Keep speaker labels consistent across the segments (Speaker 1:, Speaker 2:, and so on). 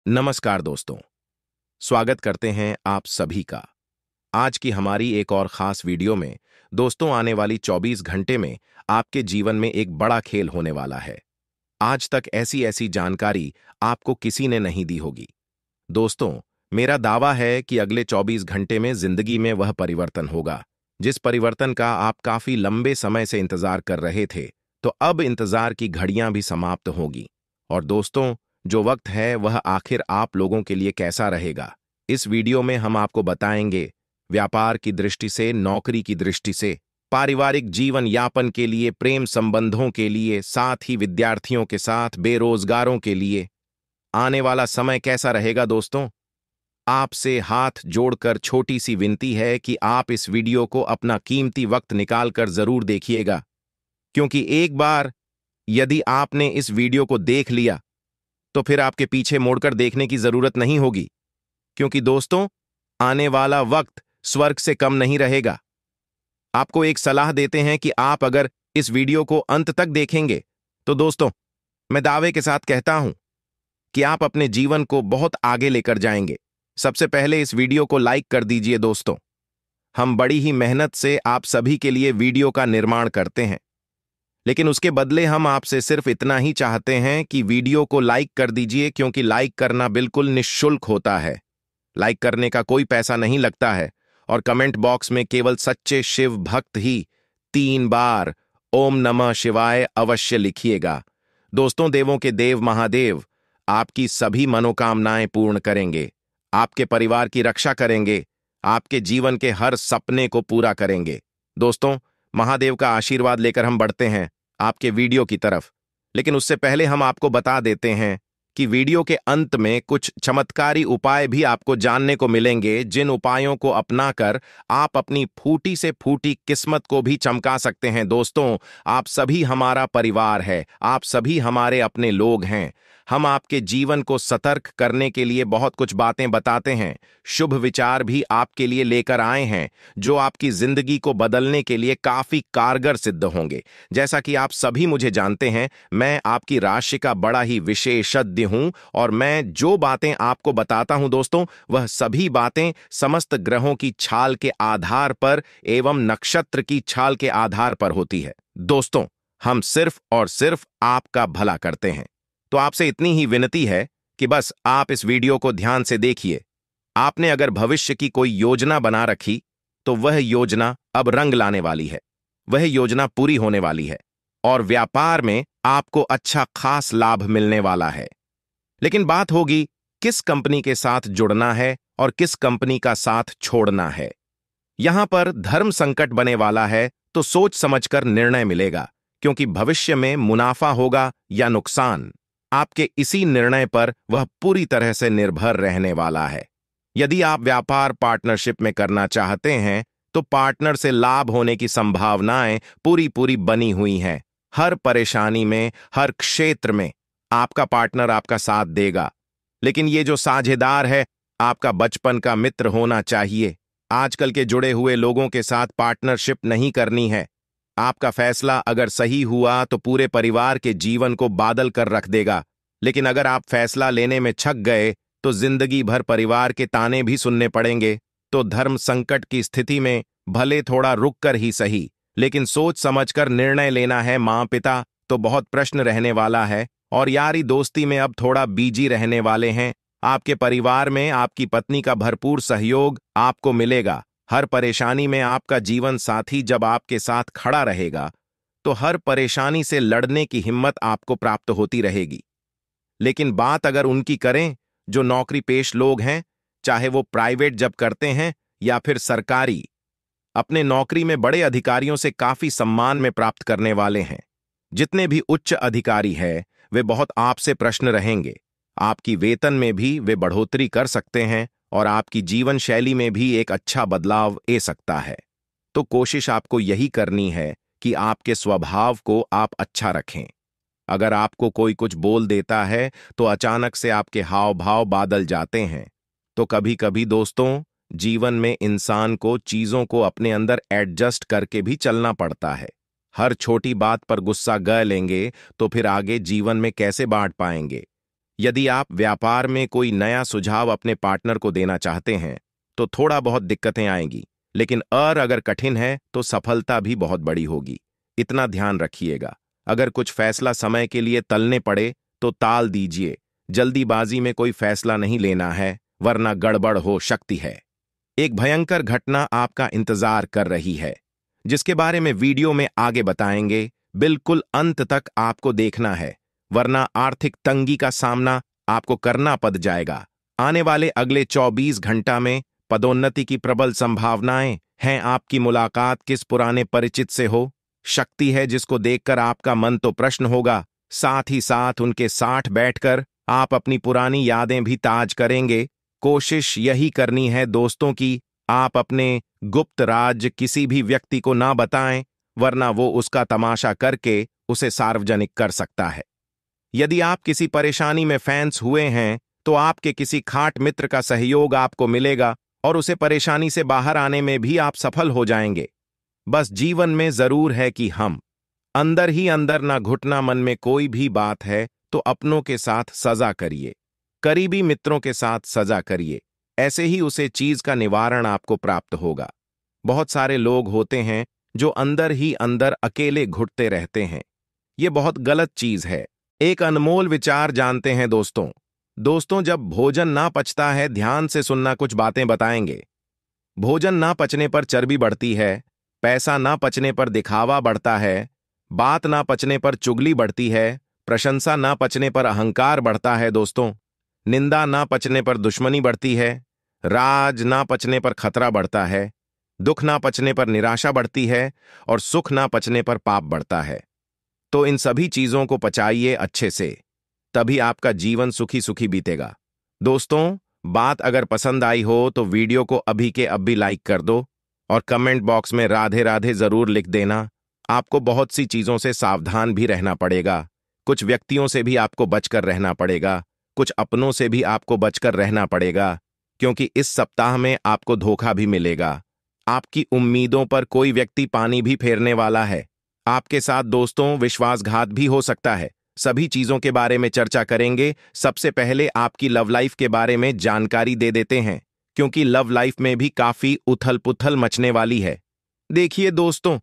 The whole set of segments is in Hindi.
Speaker 1: नमस्कार दोस्तों। स्वागत करते हैं आप सभी का आज की हमारी एक और खास वीडियो में। दोस्तों, आने वाली 24 घंटे में आपके जीवन में एक बड़ा खेल होने वाला है। आज तक ऐसी ऐसी जानकारी आपको किसी ने नहीं दी होगी। दोस्तों, मेरा दावा है कि अगले 24 घंटे में जिंदगी में वह परिवर्तन होगा जिस परिवर्तन का आप काफी लंबे समय से इंतजार कर रहे थे। तो अब इंतजार की घड़ियां भी समाप्त होगी। और दोस्तों, जो वक्त है वह आखिर आप लोगों के लिए कैसा रहेगा, इस वीडियो में हम आपको बताएंगे। व्यापार की दृष्टि से, नौकरी की दृष्टि से, पारिवारिक जीवन यापन के लिए, प्रेम संबंधों के लिए, साथ ही विद्यार्थियों के साथ, बेरोजगारों के लिए आने वाला समय कैसा रहेगा। दोस्तों, आपसे हाथ जोड़कर छोटी सी विनती है कि आप इस वीडियो को अपना कीमती वक्त निकालकर जरूर देखिएगा, क्योंकि एक बार यदि आपने इस वीडियो को देख लिया तो फिर आपके पीछे मुड़कर देखने की जरूरत नहीं होगी। क्योंकि दोस्तों, आने वाला वक्त स्वर्ग से कम नहीं रहेगा। आपको एक सलाह देते हैं कि आप अगर इस वीडियो को अंत तक देखेंगे तो दोस्तों, मैं दावे के साथ कहता हूं कि आप अपने जीवन को बहुत आगे लेकर जाएंगे। सबसे पहले इस वीडियो को लाइक कर दीजिए। दोस्तों, हम बड़ी ही मेहनत से आप सभी के लिए वीडियो का निर्माण करते हैं, लेकिन उसके बदले हम आपसे सिर्फ इतना ही चाहते हैं कि वीडियो को लाइक कर दीजिए, क्योंकि लाइक करना बिल्कुल निःशुल्क होता है। लाइक करने का कोई पैसा नहीं लगता है। और कमेंट बॉक्स में केवल सच्चे शिव भक्त ही 3 बार ओम नमः शिवाय अवश्य लिखिएगा। दोस्तों, देवों के देव महादेव आपकी सभी मनोकामनाएं पूर्ण करेंगे, आपके परिवार की रक्षा करेंगे, आपके जीवन के हर सपने को पूरा करेंगे। दोस्तों, महादेव का आशीर्वाद लेकर हम बढ़ते हैं आपके वीडियो की तरफ। लेकिन उससे पहले हम आपको बता देते हैं कि वीडियो के अंत में कुछ चमत्कारी उपाय भी आपको जानने को मिलेंगे, जिन उपायों को अपनाकर आप अपनी फूटी से फूटी किस्मत को भी चमका सकते हैं। दोस्तों, आप सभी हमारा परिवार है, आप सभी हमारे अपने लोग हैं। हम आपके जीवन को सतर्क करने के लिए बहुत कुछ बातें बताते हैं, शुभ विचार भी आपके लिए लेकर आए हैं, जो आपकी जिंदगी को बदलने के लिए काफी कारगर सिद्ध होंगे। जैसा कि आप सभी मुझे जानते हैं, मैं आपकी राशि का बड़ा ही विशेषज्ञ हूं, और मैं जो बातें आपको बताता हूं दोस्तों, वह सभी बातें समस्त ग्रहों की छाल के आधार पर एवं नक्षत्र की छाल के आधार पर होती है। दोस्तों, हम सिर्फ और सिर्फ आपका भला करते हैं। तो आपसे इतनी ही विनती है कि बस आप इस वीडियो को ध्यान से देखिए। आपने अगर भविष्य की कोई योजना बना रखी तो वह योजना अब रंग लाने वाली है, वह योजना पूरी होने वाली है, और व्यापार में आपको अच्छा खास लाभ मिलने वाला है। लेकिन बात होगी किस कंपनी के साथ जुड़ना है और किस कंपनी का साथ छोड़ना है। यहां पर धर्म संकट बने वाला है, तो सोच समझकर निर्णय मिलेगा, क्योंकि भविष्य में मुनाफा होगा या नुकसान, आपके इसी निर्णय पर वह पूरी तरह से निर्भर रहने वाला है। यदि आप व्यापार पार्टनरशिप में करना चाहते हैं तो पार्टनर से लाभ होने की संभावनाएं पूरी पूरी बनी हुई हैं। हर परेशानी में, हर क्षेत्र में आपका पार्टनर आपका साथ देगा। लेकिन ये जो साझेदार है, आपका बचपन का मित्र होना चाहिए। आजकल के जुड़े हुए लोगों के साथ पार्टनरशिप नहीं करनी है। आपका फैसला अगर सही हुआ तो पूरे परिवार के जीवन को बादल कर रख देगा। लेकिन अगर आप फैसला लेने में छक गए तो जिंदगी भर परिवार के ताने भी सुनने पड़ेंगे। तो धर्म संकट की स्थिति में भले थोड़ा रुक कर ही सही, लेकिन सोच समझकर निर्णय लेना है। माँ पिता तो बहुत प्रश्न रहने वाला है, और यारी दोस्ती में अब थोड़ा बीजी रहने वाले हैं। आपके परिवार में आपकी पत्नी का भरपूर सहयोग आपको मिलेगा। हर परेशानी में आपका जीवन साथी जब आपके साथ खड़ा रहेगा तो हर परेशानी से लड़ने की हिम्मत आपको प्राप्त होती रहेगी। लेकिन बात अगर उनकी करें जो नौकरी पेश लोग हैं, चाहे वो प्राइवेट जॉब करते हैं या फिर सरकारी, अपने नौकरी में बड़े अधिकारियों से काफी सम्मान में प्राप्त करने वाले हैं। जितने भी उच्च अधिकारी हैं वे बहुत आपसे प्रश्न रहेंगे। आपकी वेतन में भी वे बढ़ोतरी कर सकते हैं, और आपकी जीवन शैली में भी एक अच्छा बदलाव आ सकता है। तो कोशिश आपको यही करनी है कि आपके स्वभाव को आप अच्छा रखें। अगर आपको कोई कुछ बोल देता है तो अचानक से आपके हाव भाव बादल जाते हैं। तो कभी कभी दोस्तों, जीवन में इंसान को चीजों को अपने अंदर एडजस्ट करके भी चलना पड़ता है। हर छोटी बात पर गुस्सा ग लेंगे तो फिर आगे जीवन में कैसे बांट पाएंगे। यदि आप व्यापार में कोई नया सुझाव अपने पार्टनर को देना चाहते हैं तो थोड़ा बहुत दिक्कतें आएंगी, लेकिन अगर कठिन है तो सफलता भी बहुत बड़ी होगी। इतना ध्यान रखिएगा, अगर कुछ फैसला समय के लिए टलने पड़े तो टाल दीजिए। जल्दीबाजी में कोई फैसला नहीं लेना है, वरना गड़बड़ हो सकती है। एक भयंकर घटना आपका इंतजार कर रही है, जिसके बारे में वीडियो में आगे बताएंगे। बिल्कुल अंत तक आपको देखना है, वरना आर्थिक तंगी का सामना आपको करना पड़ जाएगा। आने वाले अगले 24 घंटा में पदोन्नति की प्रबल संभावनाएं हैं। आपकी मुलाकात किस पुराने परिचित से हो शक्ति है, जिसको देखकर आपका मन तो प्रश्न होगा, साथ ही साथ उनके साथ बैठकर आप अपनी पुरानी यादें भी ताज करेंगे। कोशिश यही करनी है दोस्तों कि आप अपने गुप्त राज किसी भी व्यक्ति को ना बताएं, वरना वो उसका तमाशा करके उसे सार्वजनिक कर सकता है। यदि आप किसी परेशानी में फंस हुए हैं तो आपके किसी खाट मित्र का सहयोग आपको मिलेगा और उसे परेशानी से बाहर आने में भी आप सफल हो जाएंगे। बस जीवन में जरूर है कि हम अंदर ही अंदर ना घुटना मन में कोई भी बात है तो अपनों के साथ सजा करिए, करीबी मित्रों के साथ सजा करिए, ऐसे ही उसे चीज का निवारण आपको प्राप्त होगा। बहुत सारे लोग होते हैं जो अंदर ही अंदर अकेले घुटते रहते हैं, ये बहुत गलत चीज है। एक अनमोल विचार जानते हैं दोस्तों, जब भोजन ना पचता है, ध्यान से सुनना, कुछ बातें बताएंगे। भोजन ना पचने पर चर्बी बढ़ती है, पैसा ना पचने पर दिखावा बढ़ता है, बात ना पचने पर चुगली बढ़ती है, प्रशंसा ना पचने पर अहंकार बढ़ता है दोस्तों, निंदा ना पचने पर दुश्मनी बढ़ती है, राज ना पचने पर खतरा बढ़ता है, दुख ना पचने पर निराशा बढ़ती है और सुख ना पचने पर पाप बढ़ता है। तो इन सभी चीजों को पचाइए अच्छे से, तभी आपका जीवन सुखी सुखी बीतेगा। दोस्तों, बात अगर पसंद आई हो तो वीडियो को अभी के अभी लाइक कर दो और कमेंट बॉक्स में राधे राधे जरूर लिख देना। आपको बहुत सी चीजों से सावधान भी रहना पड़ेगा, कुछ व्यक्तियों से भी आपको बचकर रहना पड़ेगा, कुछ अपनों से भी आपको बचकर रहना पड़ेगा, क्योंकि इस सप्ताह में आपको धोखा भी मिलेगा। आपकी उम्मीदों पर कोई व्यक्ति पानी भी फेरने वाला है। आपके साथ दोस्तों विश्वासघात भी हो सकता है। सभी चीजों के बारे में चर्चा करेंगे। सबसे पहले आपकी लव लाइफ के बारे में जानकारी दे देते हैं, क्योंकि लव लाइफ में भी काफी उथल पुथल मचने वाली है। देखिए दोस्तों,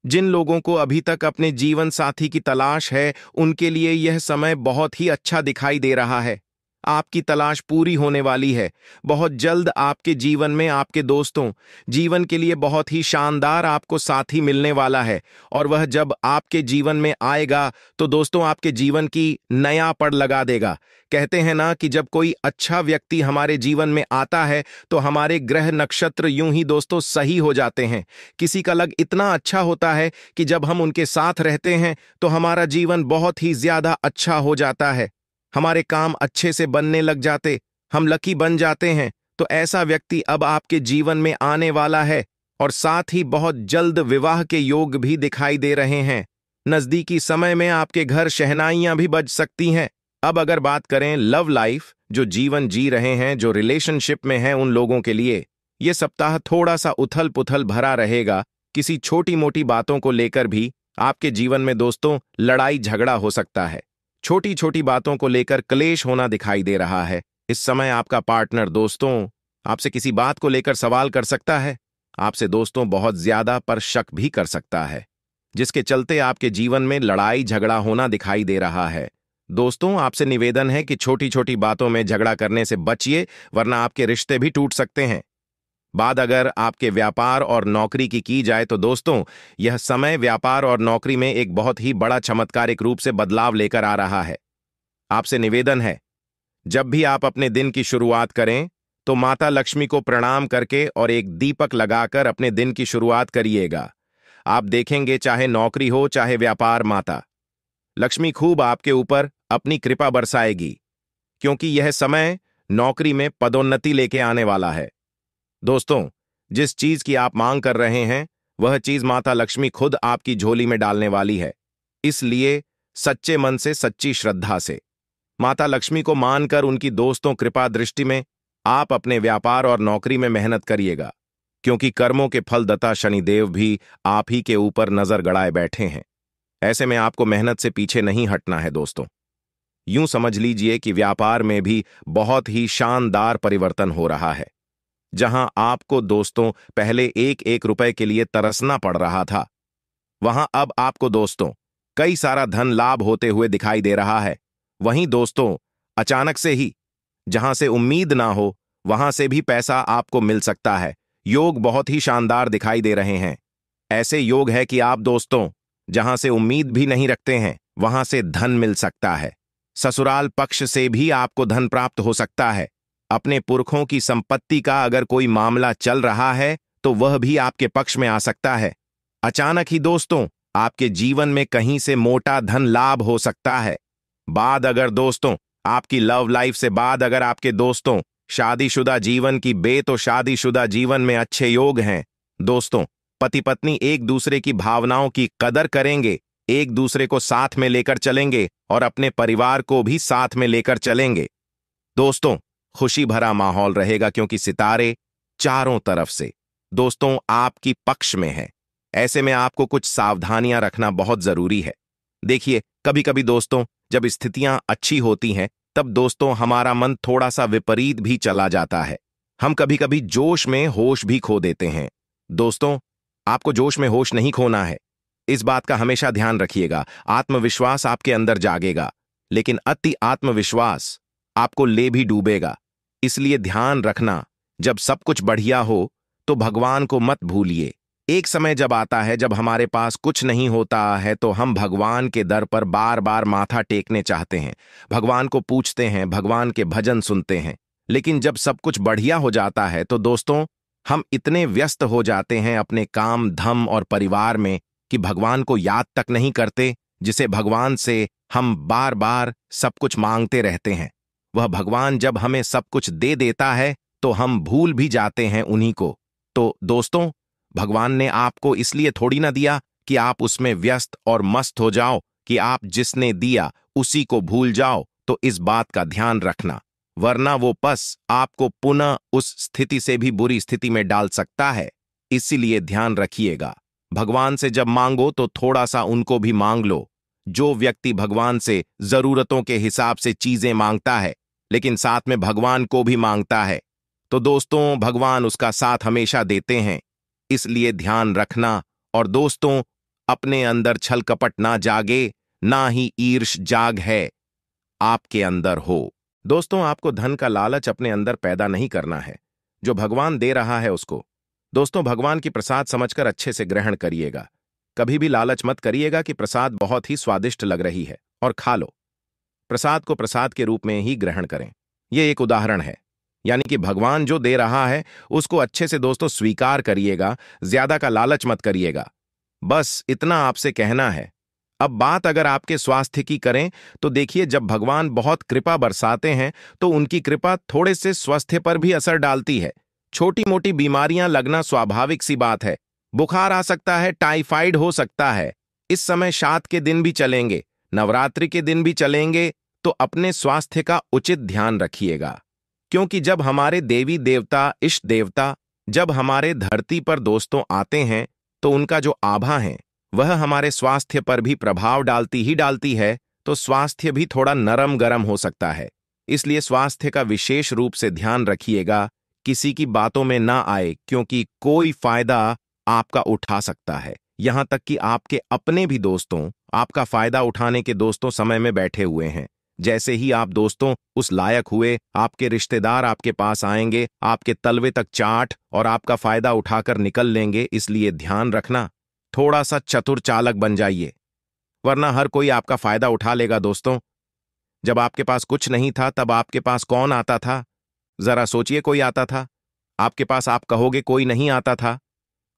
Speaker 1: जिन लोगों को अभी तक अपने जीवन साथी की तलाश है, उनके लिए यह समय बहुत ही अच्छा दिखाई दे रहा है। आपकी तलाश पूरी होने वाली है। बहुत जल्द आपके जीवन में आपके दोस्तों जीवन के लिए बहुत ही शानदार आपको साथी मिलने वाला है, और वह जब आपके जीवन में आएगा तो दोस्तों आपके जीवन की नया पड़ लगा देगा। कहते हैं ना कि जब कोई अच्छा व्यक्ति हमारे जीवन में आता है तो हमारे ग्रह नक्षत्र यूं ही दोस्तों सही हो जाते हैं। किसी का लग इतना अच्छा होता है कि जब हम उनके साथ रहते हैं तो हमारा जीवन बहुत ही ज्यादा अच्छा हो जाता है, हमारे काम अच्छे से बनने लग जाते, हम लकी बन जाते हैं। तो ऐसा व्यक्ति अब आपके जीवन में आने वाला है, और साथ ही बहुत जल्द विवाह के योग भी दिखाई दे रहे हैं। नजदीकी समय में आपके घर शहनाइयां भी बज सकती हैं। अब अगर बात करें लव लाइफ, जो जीवन जी रहे हैं, जो रिलेशनशिप में हैं, उन लोगों के लिए ये सप्ताह थोड़ा सा उथल पुथल भरा रहेगा। किसी छोटी मोटी बातों को लेकर भी आपके जीवन में दोस्तों लड़ाई झगड़ा हो सकता है। छोटी छोटी बातों को लेकर क्लेश होना दिखाई दे रहा है। इस समय आपका पार्टनर दोस्तों आपसे किसी बात को लेकर सवाल कर सकता है, आपसे दोस्तों बहुत ज्यादा पर शक भी कर सकता है, जिसके चलते आपके जीवन में लड़ाई झगड़ा होना दिखाई दे रहा है। दोस्तों, आपसे निवेदन है कि छोटी छोटी बातों में झगड़ा करने से बचिए, वरना आपके रिश्ते भी टूट सकते हैं। बात अगर आपके व्यापार और नौकरी की जाए तो दोस्तों यह समय व्यापार और नौकरी में एक बहुत ही बड़ा चमत्कारिक रूप से बदलाव लेकर आ रहा है। आपसे निवेदन है, जब भी आप अपने दिन की शुरुआत करें तो माता लक्ष्मी को प्रणाम करके और एक दीपक लगाकर अपने दिन की शुरुआत करिएगा। आप देखेंगे, चाहे नौकरी हो चाहे व्यापार, माता लक्ष्मी खूब आपके ऊपर अपनी कृपा बरसाएगी, क्योंकि यह समय नौकरी में पदोन्नति लेके आने वाला है। दोस्तों, जिस चीज की आप मांग कर रहे हैं वह चीज माता लक्ष्मी खुद आपकी झोली में डालने वाली है। इसलिए सच्चे मन से, सच्ची श्रद्धा से माता लक्ष्मी को मानकर उनकी दोस्तों कृपा दृष्टि में आप अपने व्यापार और नौकरी में मेहनत करिएगा, क्योंकि कर्मों के फलदाता शनिदेव भी आप ही के ऊपर नजर गड़ाए बैठे हैं। ऐसे में आपको मेहनत से पीछे नहीं हटना है दोस्तों। यूं समझ लीजिए कि व्यापार में भी बहुत ही शानदार परिवर्तन हो रहा है। जहां आपको दोस्तों पहले एक एक रुपए के लिए तरसना पड़ रहा था, वहां अब आपको दोस्तों कई सारा धन लाभ होते हुए दिखाई दे रहा है। वहीं दोस्तों अचानक से ही, जहां से उम्मीद ना हो, वहां से भी पैसा आपको मिल सकता है। योग बहुत ही शानदार दिखाई दे रहे हैं। ऐसे योग है कि आप दोस्तों जहां से उम्मीद भी नहीं रखते हैं, वहां से धन मिल सकता है। ससुराल पक्ष से भी आपको धन प्राप्त हो सकता है। अपने पुरखों की संपत्ति का अगर कोई मामला चल रहा है तो वह भी आपके पक्ष में आ सकता है। अचानक ही दोस्तों आपके जीवन में कहीं से मोटा धन लाभ हो सकता है। बाद अगर दोस्तों आपकी लव लाइफ से बाद अगर आपके दोस्तों शादीशुदा जीवन की तो शादीशुदा जीवन में अच्छे योग हैं। दोस्तों पति पत्नी एक दूसरे की भावनाओं की कदर करेंगे, एक दूसरे को साथ में लेकर चलेंगे और अपने परिवार को भी साथ में लेकर चलेंगे। दोस्तों खुशी भरा माहौल रहेगा क्योंकि सितारे चारों तरफ से दोस्तों आपकी पक्ष में है। ऐसे में आपको कुछ सावधानियां रखना बहुत जरूरी है। देखिए कभी कभी दोस्तों जब स्थितियां अच्छी होती हैं तब दोस्तों हमारा मन थोड़ा सा विपरीत भी चला जाता है। हम कभी कभी जोश में होश भी खो देते हैं। दोस्तों आपको जोश में होश नहीं खोना है, इस बात का हमेशा ध्यान रखिएगा। आत्मविश्वास आपके अंदर जागेगा, लेकिन अति आत्मविश्वास आपको ले भी डूबेगा। इसलिए ध्यान रखना, जब सब कुछ बढ़िया हो तो भगवान को मत भूलिए। एक समय जब आता है जब हमारे पास कुछ नहीं होता है तो हम भगवान के दर पर बार बार माथा टेकने चाहते हैं, भगवान को पूछते हैं, भगवान के भजन सुनते हैं। लेकिन जब सब कुछ बढ़िया हो जाता है तो दोस्तों हम इतने व्यस्त हो जाते हैं अपने काम धम और परिवार में कि भगवान को याद तक नहीं करते, जिसे भगवान से हम बार बार सब कुछ मांगते रहते हैं। वह भगवान जब हमें सब कुछ दे देता है तो हम भूल भी जाते हैं उन्हीं को। तो दोस्तों भगवान ने आपको इसलिए थोड़ी ना दिया कि आप उसमें व्यस्त और मस्त हो जाओ कि आप जिसने दिया उसी को भूल जाओ। तो इस बात का ध्यान रखना, वरना वो पस आपको पुनः उस स्थिति से भी बुरी स्थिति में डाल सकता है। इसीलिए ध्यान रखिएगा, भगवान से जब मांगो तो थोड़ा सा उनको भी मांग लो। जो व्यक्ति भगवान से जरूरतों के हिसाब से चीजें मांगता है लेकिन साथ में भगवान को भी मांगता है, तो दोस्तों भगवान उसका साथ हमेशा देते हैं। इसलिए ध्यान रखना। और दोस्तों अपने अंदर छल कपट ना जागे, ना ही ईर्ष जाग है आपके अंदर हो। दोस्तों आपको धन का लालच अपने अंदर पैदा नहीं करना है, जो भगवान दे रहा है उसको दोस्तों भगवान की प्रसाद समझकर अच्छे से ग्रहण करिएगा। कभी भी लालच मत करिएगा कि प्रसाद बहुत ही स्वादिष्ट लग रही है और खा लो। प्रसाद को प्रसाद के रूप में ही ग्रहण करें। यह एक उदाहरण है, यानी कि भगवान जो दे रहा है उसको अच्छे से दोस्तों स्वीकार करिएगा, ज्यादा का लालच मत करिएगा। बस इतना आपसे कहना है। अब बात अगर आपके स्वास्थ्य की करें तो देखिए जब भगवान बहुत कृपा बरसाते हैं तो उनकी कृपा थोड़े से स्वास्थ्य पर भी असर डालती है। छोटी मोटी बीमारियां लगना स्वाभाविक सी बात है। बुखार आ सकता है, टाइफाइड हो सकता है। इस समय शाद के दिन भी चलेंगे, नवरात्रि के दिन भी चलेंगे, तो अपने स्वास्थ्य का उचित ध्यान रखिएगा। क्योंकि जब हमारे देवी देवता इष्ट देवता जब हमारे धरती पर दोस्तों आते हैं तो उनका जो आभा है वह हमारे स्वास्थ्य पर भी प्रभाव डालती ही डालती है। तो स्वास्थ्य भी थोड़ा नरम गरम हो सकता है। इसलिए स्वास्थ्य का विशेष रूप से ध्यान रखिएगा, किसी की बातों में ना आए, क्योंकि कोई फायदा आपका उठा सकता है। यहां तक कि आपके अपने भी दोस्तों आपका फायदा उठाने के दोस्तों समय में बैठे हुए हैं। जैसे ही आप दोस्तों उस लायक हुए, आपके रिश्तेदार आपके पास आएंगे, आपके तलवे तक चाट और आपका फायदा उठाकर निकल लेंगे। इसलिए ध्यान रखना, थोड़ा सा चतुर चालक बन जाइए, वरना हर कोई आपका फायदा उठा लेगा। दोस्तों जब आपके पास कुछ नहीं था तब आपके पास कौन आता था? जरा सोचिए, कोई आता था आपके पास? आप कहोगे कोई नहीं आता था।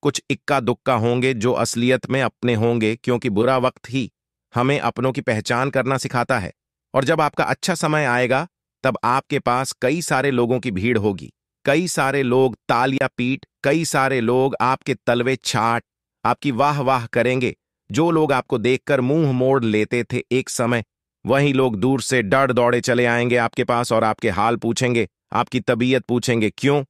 Speaker 1: कुछ इक्का दुक्का होंगे जो असलियत में अपने होंगे, क्योंकि बुरा वक्त ही हमें अपनों की पहचान करना सिखाता है। और जब आपका अच्छा समय आएगा तब आपके पास कई सारे लोगों की भीड़ होगी, कई सारे लोग तालियां पीट, कई सारे लोग आपके तलवे छाट आपकी वाह वाह करेंगे। जो लोग आपको देखकर मुंह मोड़ लेते थे एक समय, वही लोग दूर से डर दौड़े चले आएंगे आपके पास और आपके हाल पूछेंगे, आपकी तबीयत पूछेंगे। क्यों?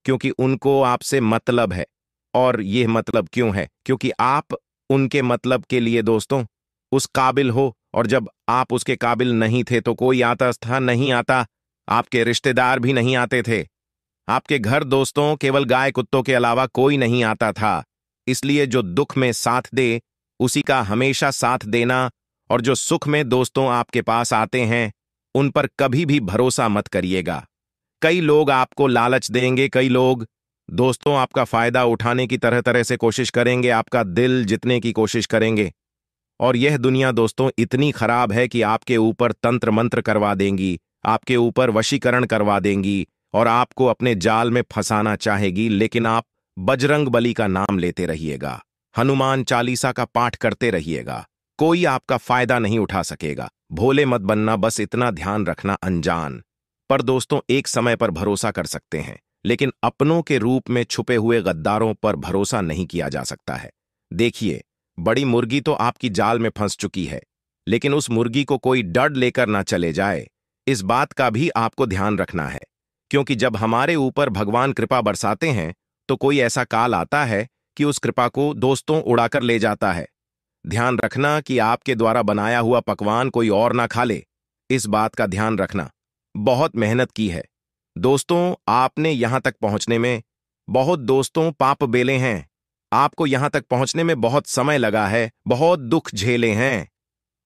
Speaker 1: क्योंकि उनको आपसे मतलब है। और यह मतलब क्यों है? क्योंकि आप उनके मतलब के लिए दोस्तों उस काबिल हो, और जब आप उसके काबिल नहीं थे तो कोई आता था नहीं आता, आपके रिश्तेदार भी नहीं आते थे। आपके घर दोस्तों केवल गाय कुत्तों के अलावा कोई नहीं आता था। इसलिए जो दुख में साथ दे उसी का हमेशा साथ देना, और जो सुख में दोस्तों आपके पास आते हैं उन पर कभी भी भरोसा मत करिएगा। कई लोग आपको लालच देंगे, कई लोग दोस्तों आपका फायदा उठाने की तरह तरह से कोशिश करेंगे, आपका दिल जीतने की कोशिश करेंगे। और यह दुनिया दोस्तों इतनी खराब है कि आपके ऊपर तंत्र मंत्र करवा देंगी, आपके ऊपर वशीकरण करवा देंगी और आपको अपने जाल में फंसाना चाहेगी। लेकिन आप बजरंगबली का नाम लेते रहिएगा, हनुमान चालीसा का पाठ करते रहिएगा, कोई आपका फायदा नहीं उठा सकेगा। भोले मत बनना, बस इतना ध्यान रखना। अनजान पर दोस्तों एक समय पर भरोसा कर सकते हैं, लेकिन अपनों के रूप में छुपे हुए गद्दारों पर भरोसा नहीं किया जा सकता है। देखिए, बड़ी मुर्गी तो आपकी जाल में फंस चुकी है, लेकिन उस मुर्गी को कोई डर लेकर ना चले जाए, इस बात का भी आपको ध्यान रखना है। क्योंकि जब हमारे ऊपर भगवान कृपा बरसाते हैं तो कोई ऐसा काल आता है कि उस कृपा को दोस्तों उड़ाकर ले जाता है। ध्यान रखना कि आपके द्वारा बनाया हुआ पकवान कोई और ना खा ले, इस बात का ध्यान रखना। बहुत मेहनत की है दोस्तों आपने यहां तक पहुंचने में, बहुत दोस्तों पाप बेले हैं, आपको यहां तक पहुंचने में बहुत समय लगा है, बहुत दुख झेले हैं।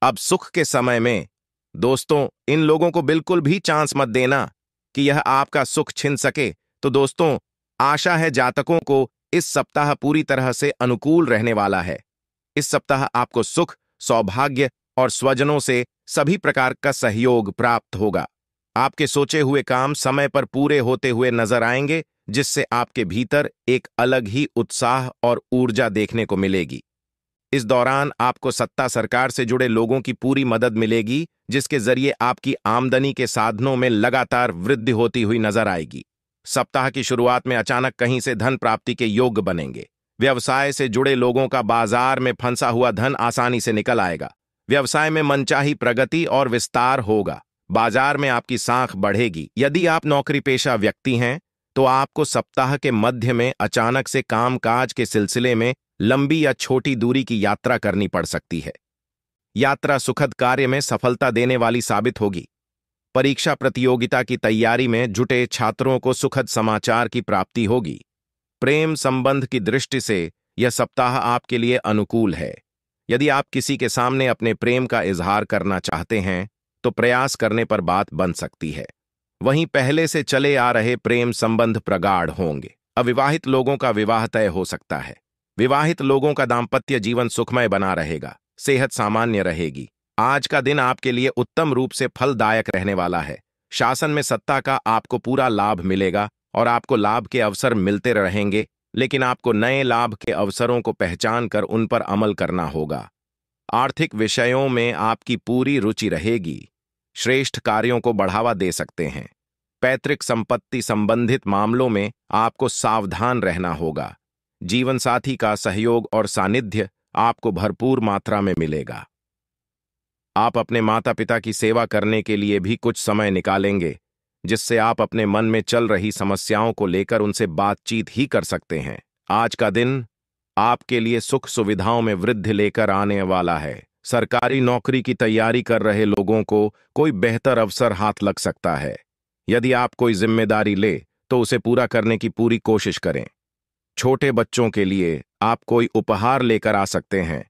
Speaker 1: अब सुख के समय में दोस्तों इन लोगों को बिल्कुल भी चांस मत देना कि यह आपका सुख छीन सके। तो दोस्तों आशा है जातकों को इस सप्ताह पूरी तरह से अनुकूल रहने वाला है। इस सप्ताह आपको सुख, सौभाग्य और स्वजनों से सभी प्रकार का सहयोग प्राप्त होगा। आपके सोचे हुए काम समय पर पूरे होते हुए नजर आएंगे, जिससे आपके भीतर एक अलग ही उत्साह और ऊर्जा देखने को मिलेगी। इस दौरान आपको सत्ता सरकार से जुड़े लोगों की पूरी मदद मिलेगी, जिसके जरिए आपकी आमदनी के साधनों में लगातार वृद्धि होती हुई नजर आएगी। सप्ताह की शुरुआत में अचानक कहीं से धन प्राप्ति के योग बनेंगे। व्यवसाय से जुड़े लोगों का बाजार में फंसा हुआ धन आसानी से निकल आएगा। व्यवसाय में मनचाही प्रगति और विस्तार होगा। बाजार में आपकी साख बढ़ेगी। यदि आप नौकरी पेशा व्यक्ति हैं तो आपको सप्ताह के मध्य में अचानक से कामकाज के सिलसिले में लंबी या छोटी दूरी की यात्रा करनी पड़ सकती है। यात्रा सुखद कार्य में सफलता देने वाली साबित होगी। परीक्षा प्रतियोगिता की तैयारी में जुटे छात्रों को सुखद समाचार की प्राप्ति होगी। प्रेम संबंध की दृष्टि से यह सप्ताह आपके लिए अनुकूल है। यदि आप किसी के सामने अपने प्रेम का इजहार करना चाहते हैं तो प्रयास करने पर बात बन सकती है। वहीं पहले से चले आ रहे प्रेम संबंध प्रगाढ़ होंगे। अविवाहित लोगों का विवाह तय हो सकता है। विवाहित लोगों का दांपत्य जीवन सुखमय बना रहेगा। सेहत सामान्य रहेगी। आज का दिन आपके लिए उत्तम रूप से फलदायक रहने वाला है। शासन में सत्ता का आपको पूरा लाभ मिलेगा और आपको लाभ के अवसर मिलते रहेंगे, लेकिन आपको नए लाभ के अवसरों को पहचान कर उन पर अमल करना होगा। आर्थिक विषयों में आपकी पूरी रुचि रहेगी। श्रेष्ठ कार्यों को बढ़ावा दे सकते हैं। पैतृक संपत्ति संबंधित मामलों में आपको सावधान रहना होगा। जीवन साथी का सहयोग और सानिध्य आपको भरपूर मात्रा में मिलेगा। आप अपने माता पिता की सेवा करने के लिए भी कुछ समय निकालेंगे, जिससे आप अपने मन में चल रही समस्याओं को लेकर उनसे बातचीत ही कर सकते हैं। आज का दिन आपके लिए सुख सुविधाओं में वृद्धि लेकर आने वाला है। सरकारी नौकरी की तैयारी कर रहे लोगों को कोई बेहतर अवसर हाथ लग सकता है। यदि आप कोई जिम्मेदारी ले तो उसे पूरा करने की पूरी कोशिश करें। छोटे बच्चों के लिए आप कोई उपहार लेकर आ सकते हैं।